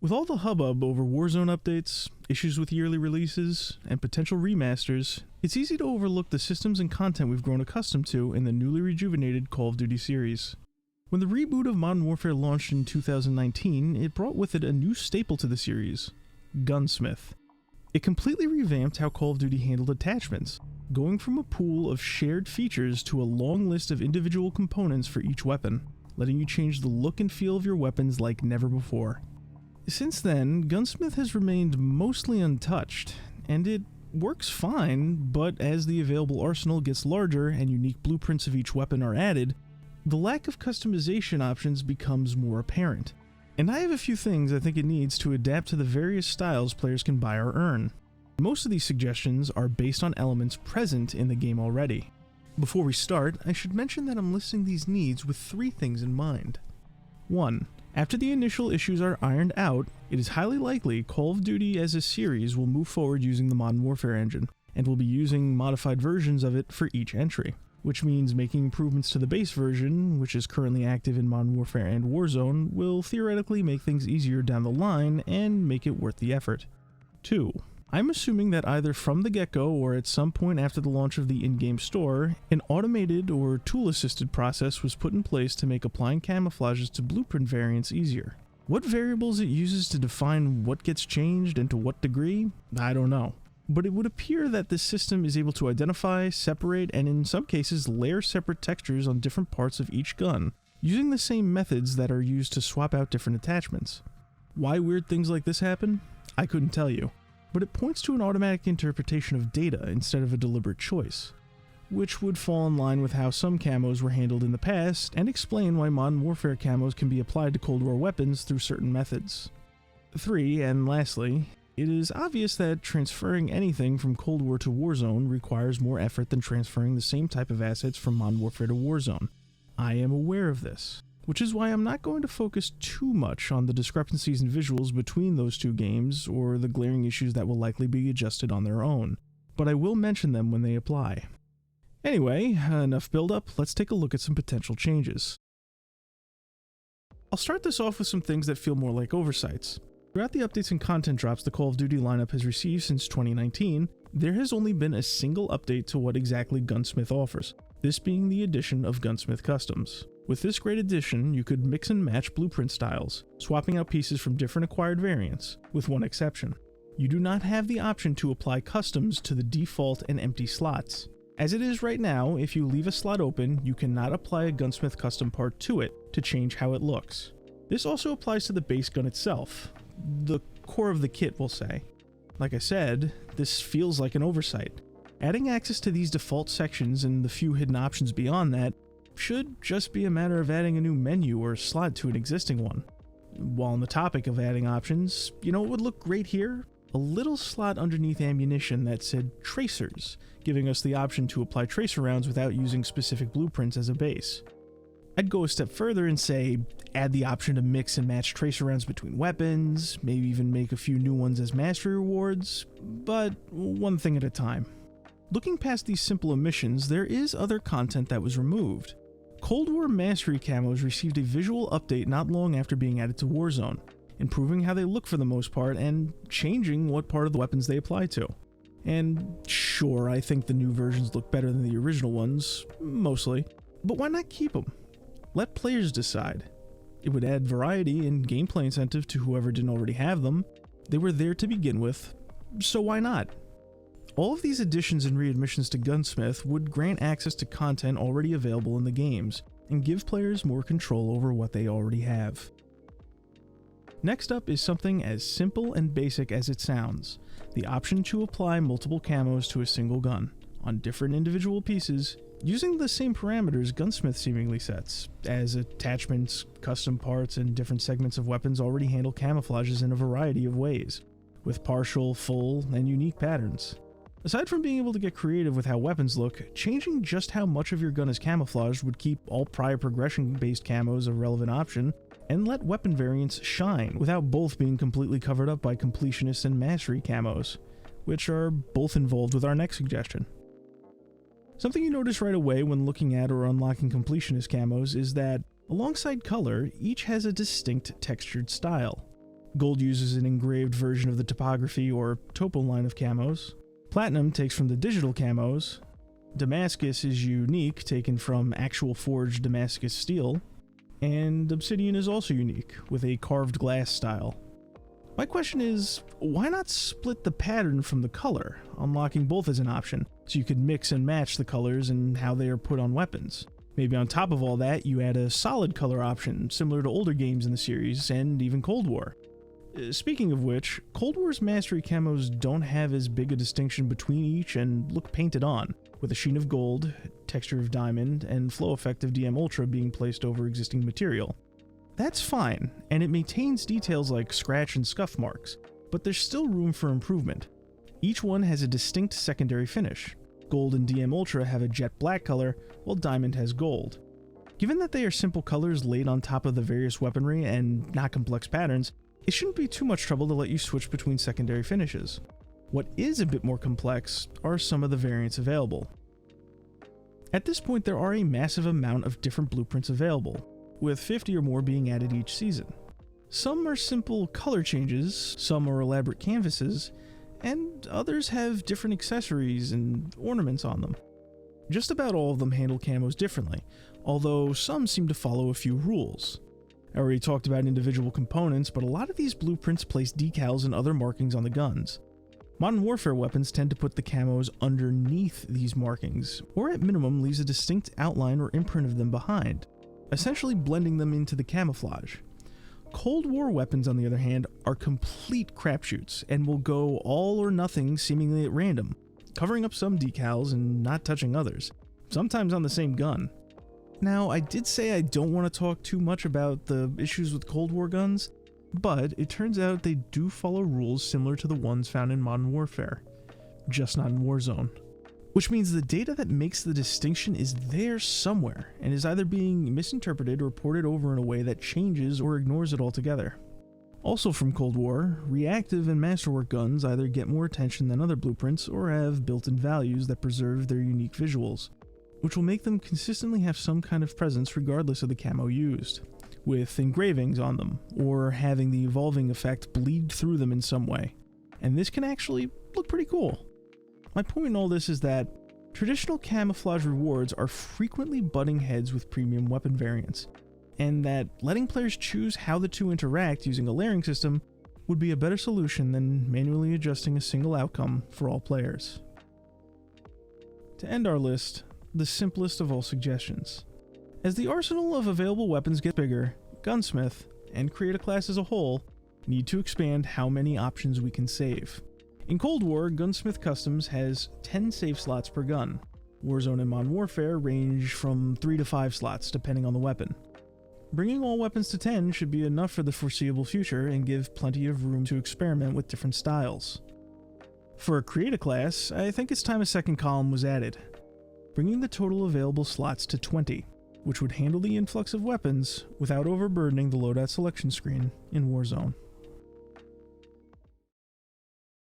With all the hubbub over Warzone updates, issues with yearly releases, and potential remasters, it's easy to overlook the systems and content we've grown accustomed to in the newly rejuvenated Call of Duty series. When the reboot of Modern Warfare launched in 2019, it brought with it a new staple to the series, Gunsmith. It completely revamped how Call of Duty handled attachments, going from a pool of shared features to a long list of individual components for each weapon, letting you change the look and feel of your weapons like never before. Since then, Gunsmith has remained mostly untouched, and it works fine, but as the available arsenal gets larger and unique blueprints of each weapon are added, the lack of customization options becomes more apparent. And I have a few things I think it needs to adapt to the various styles players can buy or earn. Most of these suggestions are based on elements present in the game already. Before we start, I should mention that I'm listing these needs with 3 things in mind. 1. After the initial issues are ironed out, it is highly likely Call of Duty as a series will move forward using the Modern Warfare engine, and will be using modified versions of it for each entry, which means making improvements to the base version, which is currently active in Modern Warfare and Warzone, will theoretically make things easier down the line and make it worth the effort. 2. I'm assuming that either from the get-go or at some point after the launch of the in-game store, an automated or tool-assisted process was put in place to make applying camouflages to blueprint variants easier. What variables it uses to define what gets changed and to what degree, I don't know. But it would appear that this system is able to identify, separate, and in some cases layer separate textures on different parts of each gun, using the same methods that are used to swap out different attachments. Why weird things like this happen? I couldn't tell you. But it points to an automatic interpretation of data instead of a deliberate choice, which would fall in line with how some camos were handled in the past and explain why Modern Warfare camos can be applied to Cold War weapons through certain methods. 3, and lastly, it is obvious that transferring anything from Cold War to Warzone requires more effort than transferring the same type of assets from Modern Warfare to Warzone. I am aware of this, which is why I'm not going to focus too much on the discrepancies in visuals between those two games or the glaring issues that will likely be adjusted on their own, but I will mention them when they apply. Anyway, enough build-up, let's take a look at some potential changes. I'll start this off with some things that feel more like oversights. Throughout the updates and content drops the Call of Duty lineup has received since 2019, there has only been a single update to what exactly Gunsmith offers, this being the addition of Gunsmith Customs. With this great addition, you could mix and match blueprint styles, swapping out pieces from different acquired variants, with one exception. You do not have the option to apply customs to the default and empty slots. As it is right now, if you leave a slot open, you cannot apply a Gunsmith custom part to it to change how it looks. This also applies to the base gun itself, the core of the kit we'll say. Like I said, this feels like an oversight. Adding access to these default sections and the few hidden options beyond that should just be a matter of adding a new menu or slot to an existing one. While on the topic of adding options, you know what would look great here? A little slot underneath ammunition that said tracers, giving us the option to apply tracer rounds without using specific blueprints as a base. I'd go a step further and say, add the option to mix and match tracer rounds between weapons, maybe even make a few new ones as mastery rewards, but one thing at a time. Looking past these simple omissions, there is other content that was removed. Cold War Mastery camos received a visual update not long after being added to Warzone, improving how they look for the most part and changing what part of the weapons they apply to. And sure, I think the new versions look better than the original ones, mostly, but why not keep them? Let players decide. It would add variety and gameplay incentive to whoever didn't already have them. They were there to begin with, so why not? All of these additions and readmissions to Gunsmith would grant access to content already available in the games, and give players more control over what they already have. Next up is something as simple and basic as it sounds, the option to apply multiple camos to a single gun, on different individual pieces, using the same parameters Gunsmith seemingly sets, as attachments, custom parts, and different segments of weapons already handle camouflages in a variety of ways, with partial, full, and unique patterns. Aside from being able to get creative with how weapons look, changing just how much of your gun is camouflaged would keep all prior progression-based camos a relevant option, and let weapon variants shine without both being completely covered up by Completionist and Mastery camos, which are both involved with our next suggestion. Something you notice right away when looking at or unlocking Completionist camos is that, alongside color, each has a distinct textured style. Gold uses an engraved version of the topography or topo line of camos. Platinum takes from the digital camos. Damascus is unique, taken from actual forged Damascus steel. And Obsidian is also unique, with a carved glass style. My question is, why not split the pattern from the color, unlocking both as an option, so you could mix and match the colors and how they are put on weapons? Maybe on top of all that, you add a solid color option, similar to older games in the series, and even Cold War. Speaking of which, Cold War's Mastery camos don't have as big a distinction between each and look painted on, with a sheen of gold, texture of diamond, and flow effect of DM Ultra being placed over existing material. That's fine, and it maintains details like scratch and scuff marks, but there's still room for improvement. Each one has a distinct secondary finish. Gold and DM Ultra have a jet black color, while diamond has gold. Given that they are simple colors laid on top of the various weaponry and not complex patterns, it shouldn't be too much trouble to let you switch between secondary finishes. What is a bit more complex are some of the variants available. At this point, there are a massive amount of different blueprints available, with 50 or more being added each season. Some are simple color changes, some are elaborate canvases, and others have different accessories and ornaments on them. Just about all of them handle camos differently, although some seem to follow a few rules. I already talked about individual components, but a lot of these blueprints place decals and other markings on the guns. Modern Warfare weapons tend to put the camos underneath these markings, or at minimum leaves a distinct outline or imprint of them behind, essentially blending them into the camouflage. Cold War weapons, on the other hand, are complete crapshoots and will go all or nothing seemingly at random, covering up some decals and not touching others, sometimes on the same gun. Now, I did say I don't want to talk too much about the issues with Cold War guns, but it turns out they do follow rules similar to the ones found in Modern Warfare, just not in Warzone. Which means the data that makes the distinction is there somewhere, and is either being misinterpreted or ported over in a way that changes or ignores it altogether. Also from Cold War, reactive and masterwork guns either get more attention than other blueprints or have built-in values that preserve their unique visuals, which will make them consistently have some kind of presence regardless of the camo used, with engravings on them, or having the evolving effect bleed through them in some way. And this can actually look pretty cool. My point in all this is that traditional camouflage rewards are frequently butting heads with premium weapon variants, and that letting players choose how the two interact using a layering system would be a better solution than manually adjusting a single outcome for all players. To end our list, the simplest of all suggestions. As the arsenal of available weapons gets bigger, Gunsmith, and Create a Class as a whole, need to expand how many options we can save. In Cold War, Gunsmith Customs has 10 save slots per gun. Warzone and Modern Warfare range from 3 to 5 slots, depending on the weapon. Bringing all weapons to 10 should be enough for the foreseeable future and give plenty of room to experiment with different styles. For Create a Class, I think it's time a second column was added, bringing the total available slots to 20, which would handle the influx of weapons without overburdening the loadout selection screen in Warzone.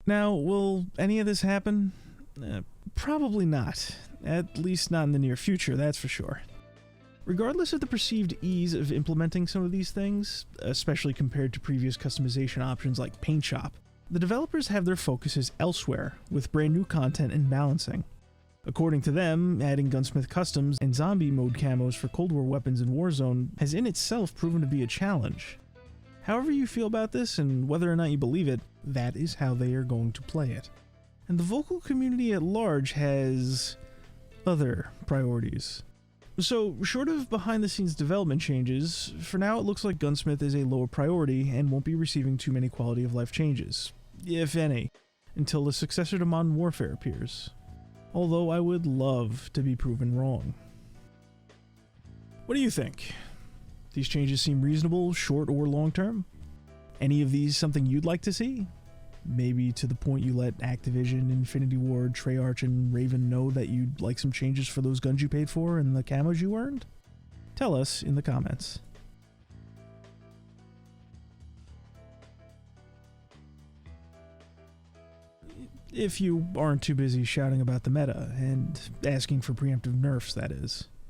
Now, will any of this happen? Probably not. At least not in the near future, that's for sure. Regardless of the perceived ease of implementing some of these things, especially compared to previous customization options like Paint Shop, the developers have their focuses elsewhere, with brand new content and balancing. According to them, adding Gunsmith Customs and zombie mode camos for Cold War weapons in Warzone has in itself proven to be a challenge. However you feel about this, and whether or not you believe it, that is how they are going to play it. And the vocal community at large has other priorities. So, short of behind-the-scenes development changes, for now it looks like Gunsmith is a lower priority and won't be receiving too many quality-of-life changes, if any, until the successor to Modern Warfare appears. Although I would love to be proven wrong. What do you think? These changes seem reasonable, short or long term? Any of these something you'd like to see? Maybe to the point you let Activision, Infinity Ward, Treyarch, and Raven know that you'd like some changes for those guns you paid for and the camos you earned? Tell us in the comments. If you aren't too busy shouting about the meta and asking for preemptive nerfs, that is.